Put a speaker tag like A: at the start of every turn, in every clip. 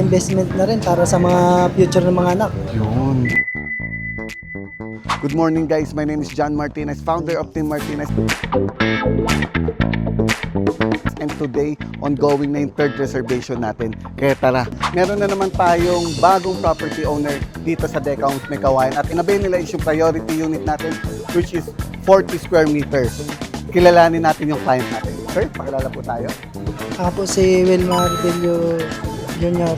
A: investment na rin para sa mga future ng mga anak.
B: Yun. Good morning guys, my name is John Martinez, founder of Team Martinez. And today, ongoing na yung third reservation natin. Kaya tara, meron na naman tayong bagong property owner dito sa Deca Homes May Kawayan. At inabail nila yung priority unit natin, which is 40 square meters. Kilalanin natin yung client natin. Sir, pakilala po tayo.
A: Ako po si Wilmar Bello Jr.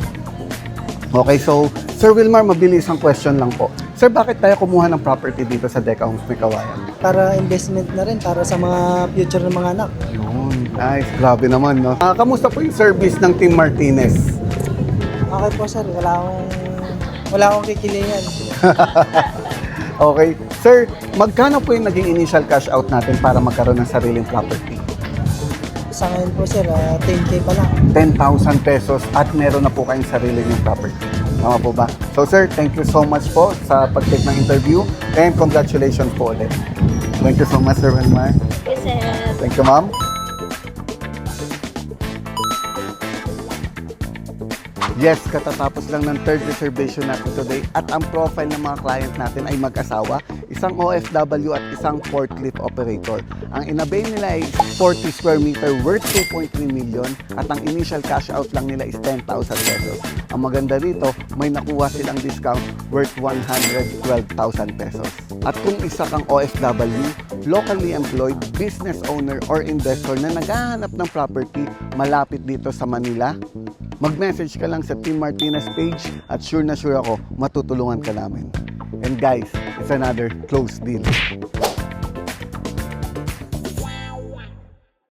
B: Okay, so Sir Wilmar, mabilis ang question lang po. Sir, bakit tayo kumuha ng property dito sa Deca Homes May Kawayan?
A: Para investment na rin para sa mga future ng mga anak.
B: Yun, nice. Grabe naman, no? Kamusta po yung service ng Team Martinez?
A: Okay po sir, wala akong kikilingan.
B: Okay. Sir, magkano po yung naging initial cash out natin para magkaroon ng sariling property?
A: Sa ngayon po sir, 10K pa lang.
B: 10,000 pesos at meron na po kayong sarili ng property. Tama po ba? So sir, thank you so much po sa pag-take ng interview and congratulations po ulit. Thank you so much, Sir Wilmar.
C: Yes, sir.
B: Thank you, ma'am. Yes, katatapos lang ng third reservation natin today at ang profile ng mga client natin ay mag-asawa, isang OFW at isang forklift operator. Ang inabail nila ay 40 square meter worth 2.3 million at ang initial cash out lang nila is 10,000 pesos. Ang maganda rito, may nakuha silang discount worth 112,000 pesos. At kung isa kang OFW, locally employed, business owner or investor na naghahanap ng property malapit dito sa Manila, mag-message ka lang sa Team Martinez page at sure na sure ako matutulungan ka namin. And guys, it's another close deal.